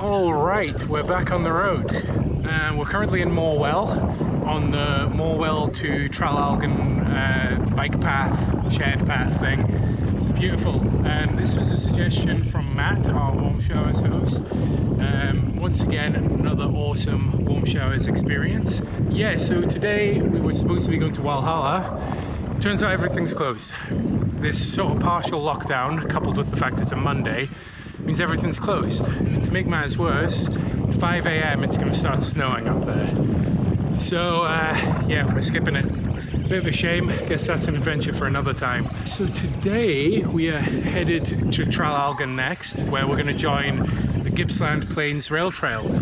All right, we're back on the road. We're currently in Morwell, on the Morwell to Tralalgon bike path, shared path thing. It's beautiful. This was a suggestion from Matt, our Warm Showers host. Once again, another awesome Warm Showers experience. Yeah, so today we were supposed to be going to Walhalla. Turns out everything's closed. This sort of partial lockdown, coupled with the fact it's a Monday, means everything's closed. And to make matters worse, 5 AM it's going to start snowing up there. So yeah, we're skipping it. Bit of a shame. Guess that's an adventure for another time. So today we are headed to Traralgon next, where we're going to join the Gippsland Plains Rail Trail.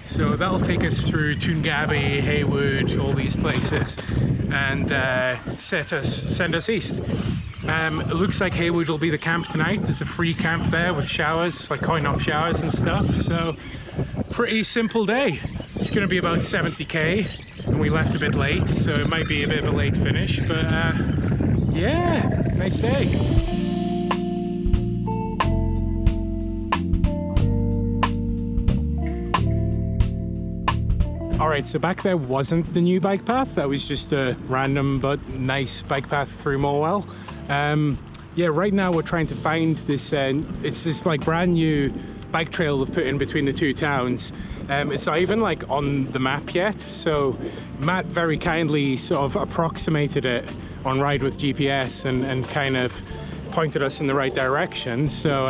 So that'll take us through Toongabbie, Heyfield, all these places, and send us east. It looks like Heyfield will be the camp tonight. There's a free camp there with showers, like coin-op showers and stuff. So pretty simple day. It's going to be about 70k, and we left a bit late, so it might be a bit of a late finish. But yeah, nice day. Alright, so back there wasn't the new bike path, that was just a random but nice bike path through Morwell. Yeah, right now we're trying to find this, it's this like brand new bike trail they've put in between the two towns. It's not even like on the map yet, so Matt very kindly sort of approximated it on Ride with GPS and kind of pointed us in the right direction. So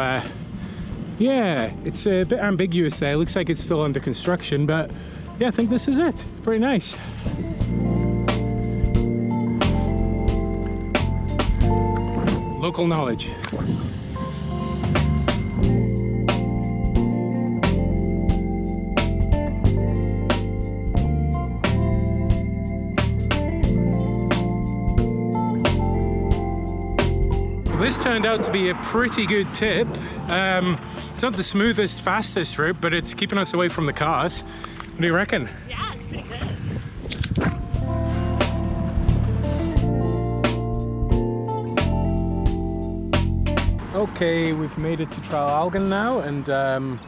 yeah, it's a bit ambiguous there. It looks like it's still under construction, but yeah, I think this is it. Pretty nice. Local knowledge. This turned out to be a pretty good tip. It's not the smoothest, fastest route, but it's keeping us away from the cars. What do you reckon? Yeah, it's pretty good. Okay, we've made it to Tralalgon now, and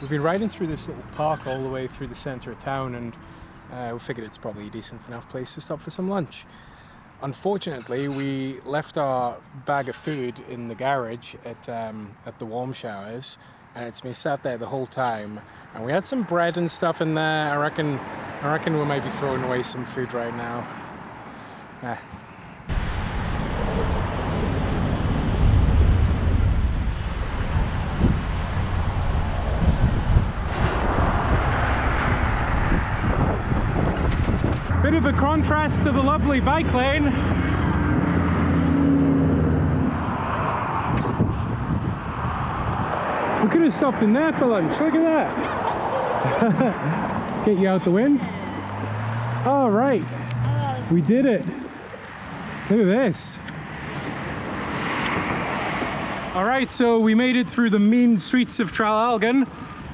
we've been riding through this little park all the way through the centre of town, and we figured it's probably a decent enough place to stop for some lunch. Unfortunately, we left our bag of food in the garage at the Warm Showers, and it's been sat there the whole time. And we had some bread and stuff in there. I reckon we might be throwing away some food right now. Bit of a contrast to the lovely bike lane. We could have stopped in there for lunch. Look at that. Get you out the wind. All right, we did it. Look at this. All right, so we made it through the mean streets of Tralalgon,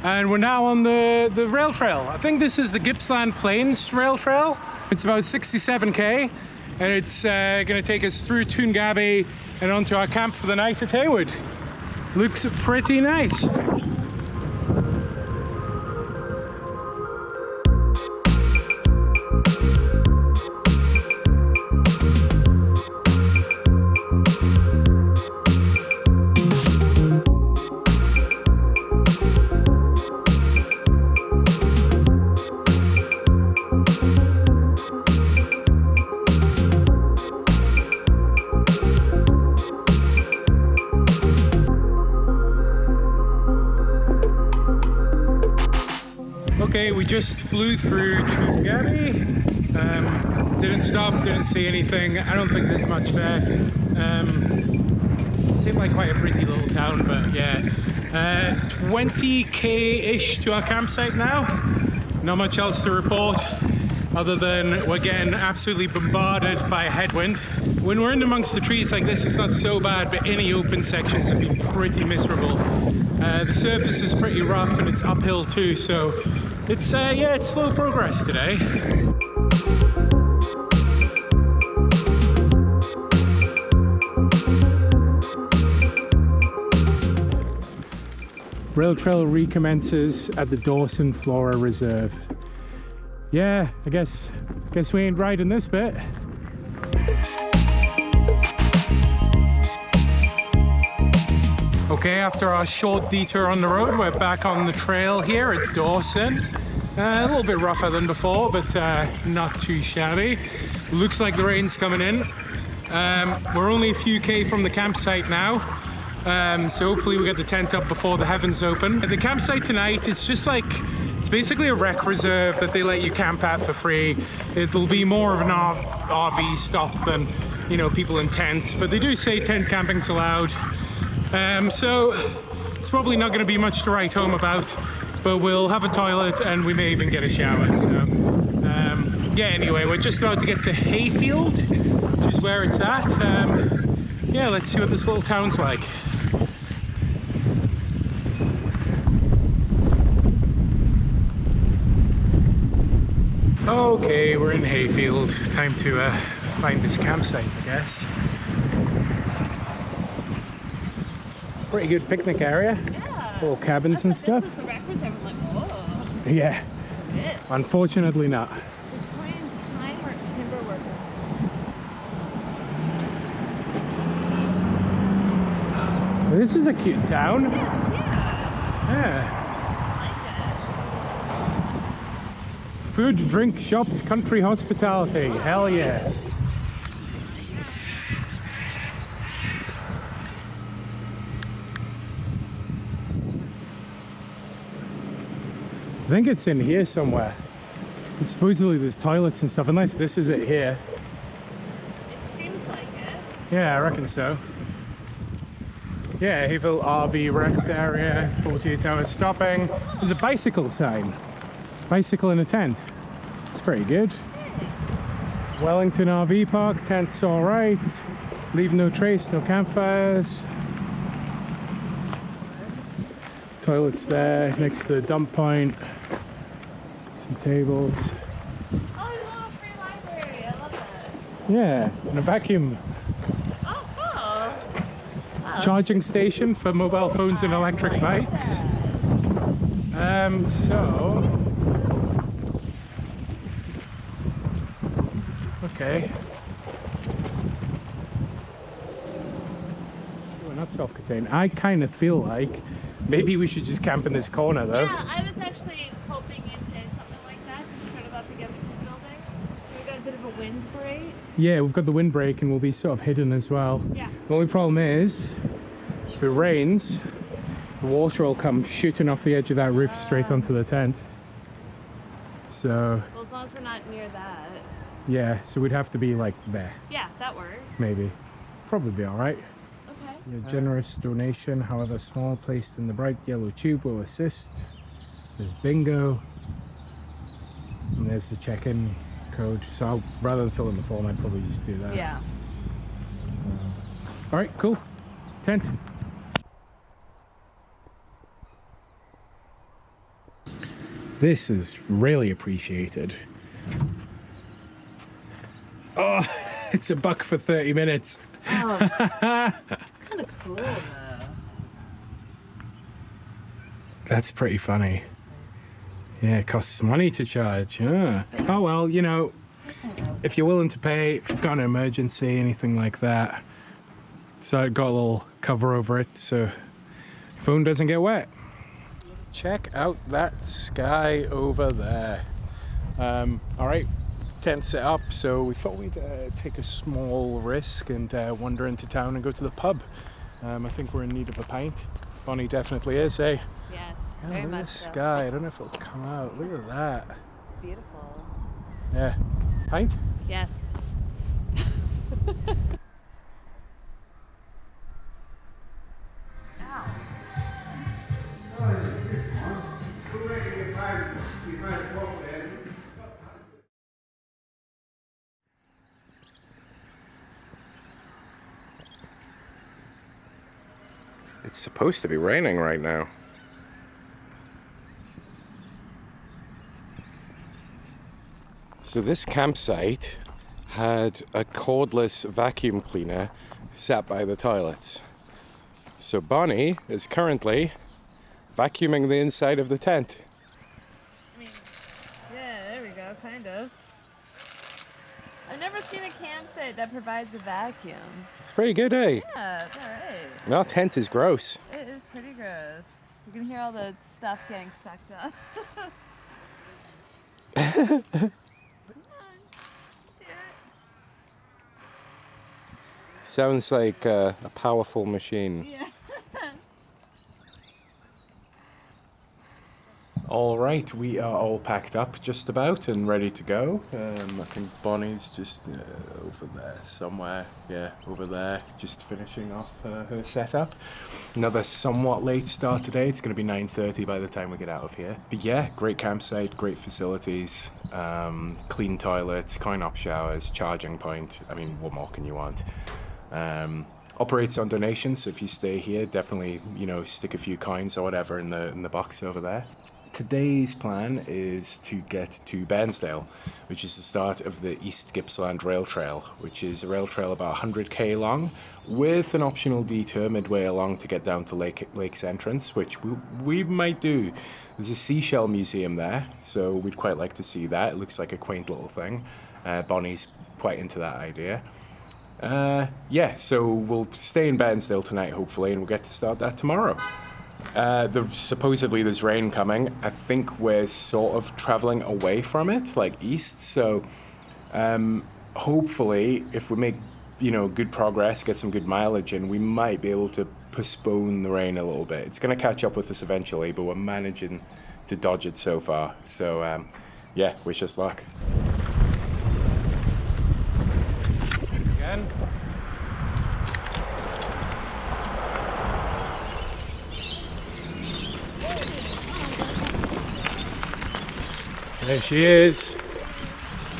and we're now on the rail trail. I think this is the Gippsland Plains Rail Trail. It's about 67k, and it's going to take us through Toongabbie and onto our camp for the night at Heyfield. Looks pretty nice. Okay, we just flew through Toongabbie. Didn't stop, didn't see anything. I don't think there's much there. Seemed like quite a pretty little town, but yeah. 20k-ish to our campsite now. Not much else to report, other than we're getting absolutely bombarded by a headwind. When we're in amongst the trees like this, it's not so bad, but any open sections have been pretty miserable. The surface is pretty rough and it's uphill too, so it's yeah, it's slow progress today. Rail trail recommences at the Dawson Flora Reserve. Yeah, I guess we ain't riding this bit. Okay, after our short detour on the road, we're back on the trail here at Dawson. A little bit rougher than before, but not too shabby. Looks like the rain's coming in. We're only a few K from the campsite now, so hopefully we get the tent up before the heavens open. At the campsite tonight, it's basically a rec reserve that they let you camp at for free. It'll be more of an RV stop than, you know, people in tents, but they do say tent camping's allowed. So it's probably not going to be much to write home about, but we'll have a toilet and we may even get a shower. So yeah, anyway, we're just about to get to Hayfield, which is where it's at. Yeah, let's see what this little town's like. Okay, we're in Hayfield. Time to find this campsite, I guess. Pretty good picnic area. Yeah. Little cabins and stuff. This was the rec reserve. I'm like, whoa. Yeah. Unfortunately not. Victorian time or timber worker. This is a cute town. Yeah. Food, drink, shops, country hospitality. Hell yeah. I think it's in here somewhere. And supposedly there's toilets and stuff, unless this is it here. It seems like it. Yeah, I reckon so. Yeah, Hayfield RV rest area, 48 hours stopping. There's a bicycle sign. Bicycle in a tent. It's pretty good. Wellington RV Park, tent's alright. Leave no trace, no campfires. Toilets there, next to the dump point. Some tables. Oh, there's a little free library. I love that. Yeah, and a vacuum. Oh, cool. Wow. Charging station for mobile phones and electric bikes. Okay. We're not self-contained. I kind of feel like maybe we should just camp in this corner though. Yeah, I was actually hoping you'd say something like that, just sort of up against this building. We've got a bit of a windbreak. Yeah, we've got the windbreak and we'll be sort of hidden as well. Yeah. The only problem is, if it rains, the water will come shooting off the edge of that roof straight onto the tent. So... Well, as long as we're not near that. Yeah, so we'd have to be like there. Yeah, that works. Maybe. Probably be alright. Okay. Your generous donation, however small, placed in the bright yellow tube will assist. There's bingo. And there's the check-in code. So I'll, rather than fill in the form, I'd probably just do that. Yeah. Alright, cool. Tent. This is really appreciated. Oh, it's $1 for 30 minutes. Oh, it's kind of cool though. That's pretty funny. Yeah, it costs money to charge. Yeah. Oh well, you know, if you're willing to pay, if you've got an emergency, anything like that. So it got a little cover over it so your phone doesn't get wet. Check out that sky over there. Alright, tent set up, so we thought we'd take a small risk and wander into town and go to the pub. I think we're in need of a pint. Bonnie definitely is, eh? Yes, Yeah, very look much at the so. sky. I don't know if it'll come out. Look at that. Beautiful. Yeah. Pint? Yes. It's supposed to be raining right now. So this campsite had a cordless vacuum cleaner sat by the toilets. So Bonnie is currently vacuuming the inside of the tent. I mean, yeah, there we go, kind of. I've never seen a campsite that provides a vacuum. It's pretty good, eh? Yeah, it's alright. And our tent is gross. It is pretty gross. You can hear all the stuff getting sucked up. Come on. Do it. Sounds like a powerful machine. Yeah. All right, we are all packed up just about and ready to go. I think Bonnie's just over there somewhere. Yeah, over there, just finishing off her setup. Another somewhat late start today. It's going to be 9:30 by the time we get out of here. But yeah, great campsite, great facilities, clean toilets, coin-op showers, charging point. I mean, what more can you want? Operates on donations, so if you stay here, definitely, you know, stick a few coins or whatever in the box over there. Today's plan is to get to Bairnsdale, which is the start of the East Gippsland Rail Trail, which is a rail trail about 100k long, with an optional detour midway along to get down to Lake's entrance, which we might do. There's a seashell museum there, so we'd quite like to see that. It looks like a quaint little thing. Bonnie's quite into that idea. Yeah, so we'll stay in Bairnsdale tonight, hopefully, and we'll get to start that tomorrow. Supposedly there's rain coming. I think we're sort of traveling away from it, like east, so hopefully if we make, you know, good progress, get some good mileage in, we might be able to postpone the rain a little bit. It's going to catch up with us eventually, but we're managing to dodge it so far. So yeah, wish us luck. Again. There she is,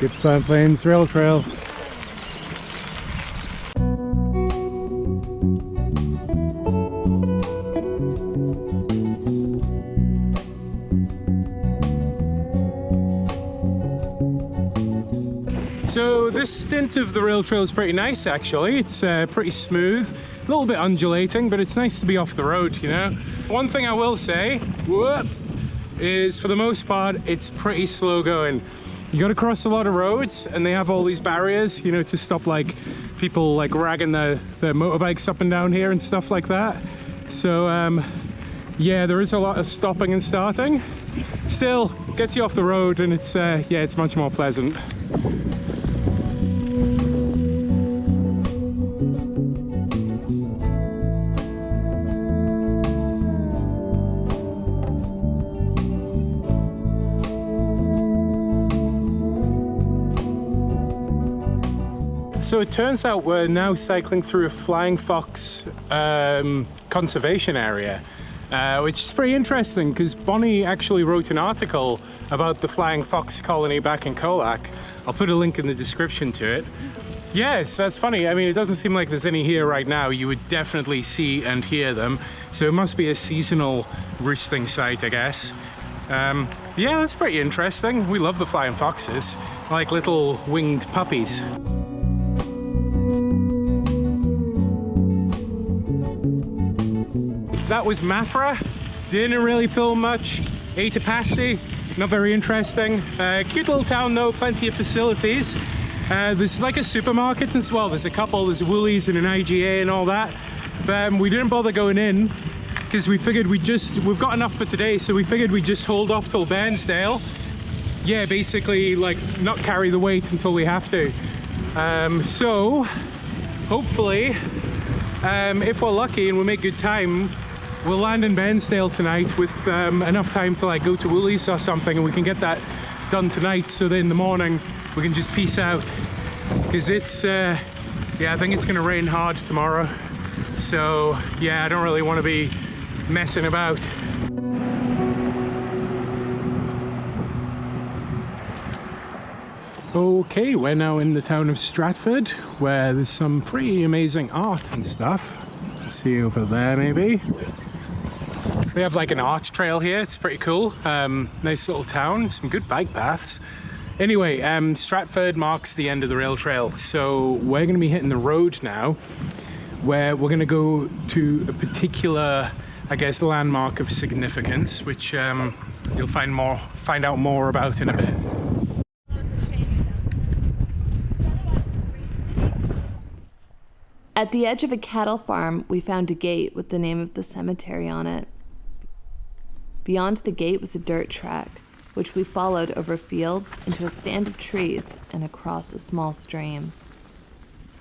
Gippsland Plains Rail Trail. So this stint of the rail trail is pretty nice actually. It's pretty smooth, a little bit undulating, but it's nice to be off the road, you know. One thing I will say, whoop, is for the most part it's pretty slow going. You got to cross a lot of roads and they have all these barriers, you know, to stop like people like ragging their motorbikes up and down here and stuff like that. So yeah, there is a lot of stopping and starting. Still gets you off the road and it's yeah, it's much more pleasant. So it turns out we're now cycling through a flying fox conservation area, which is pretty interesting because Bonnie actually wrote an article about the flying fox colony back in Colac. I'll put a link in the description to it. Yes, that's funny. I mean, it doesn't seem like there's any here right now. You would definitely see and hear them. So it must be a seasonal roosting site, I guess. Yeah, that's pretty interesting. We love the flying foxes, like little winged puppies. That was Maffra. Didn't really film much. Ate a pasty, not very interesting. Cute little town though, plenty of facilities. There's like a supermarket as well. There's a couple, there's a Woolies and an IGA and all that. But we didn't bother going in because we figured we've got enough for today, so we figured we'd just hold off till Bairnsdale. Yeah, basically like not carry the weight until we have to. So hopefully, if we're lucky and we make good time, we'll land in Bairnsdale tonight with enough time to like go to Woolies or something, and we can get that done tonight, so that in the morning we can just peace out, because it's yeah, I think it's gonna rain hard tomorrow, so yeah, I don't really want to be messing about. Okay, we're now in the town of Stratford, where there's some pretty amazing art and stuff. See over there maybe. They have like an art trail here, it's pretty cool. Nice little town, some good bike paths. Anyway, Stratford marks the end of the rail trail, so we're going to be hitting the road now, where we're going to go to a particular I guess, landmark of significance, which you'll find out more about in a bit. At the edge of a cattle farm, we found a gate with the name of the cemetery on it. Beyond the gate was a dirt track, which we followed over fields into a stand of trees and across a small stream.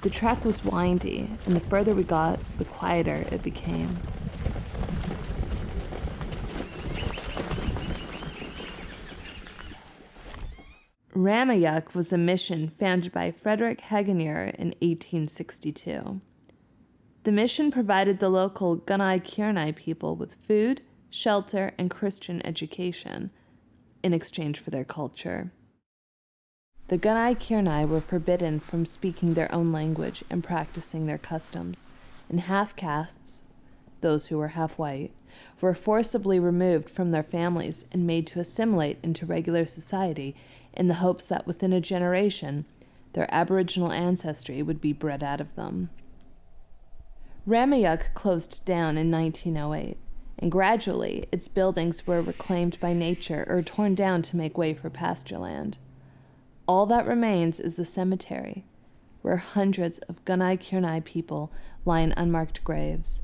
The track was windy, and the further we got, the quieter it became. Ramahyuck was a mission founded by Frederick Hegener in 1862. The mission provided the local Kurnai people with food, shelter, and Christian education in exchange for their culture. The Kurnai were forbidden from speaking their own language and practicing their customs, and half-castes, those who were half-white, were forcibly removed from their families and made to assimilate into regular society in the hopes that within a generation, their Aboriginal ancestry would be bred out of them. Ramahyuck closed down in 1908, and gradually its buildings were reclaimed by nature or torn down to make way for pasture land. All that remains is the cemetery, where hundreds of Kurnai people lie in unmarked graves.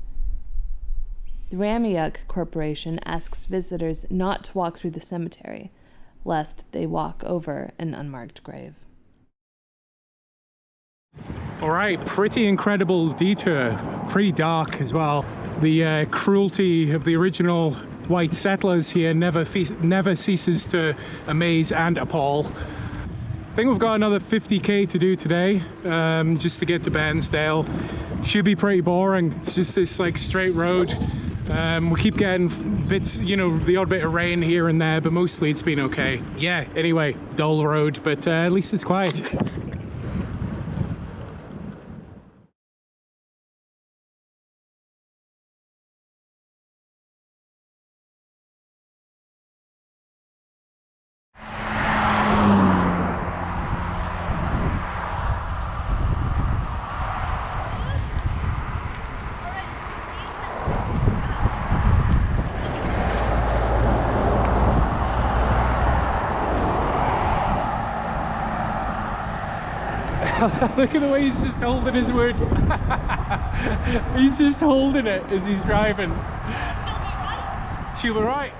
The Ramahyuck Corporation asks visitors not to walk through the cemetery, lest they walk over an unmarked grave. All right, pretty incredible detour, pretty dark as well. The cruelty of the original white settlers here never ceases to amaze and appall. I think we've got another 50k to do today, just to get to Bairnsdale. Should be pretty boring. It's just this like straight road. We keep getting bits, you know, the odd bit of rain here and there, but mostly it's been okay. Yeah, anyway, dull road, but at least it's quiet. Look at the way he's just holding his wood. He's just holding it as he's driving. She'll be right. She'll be right.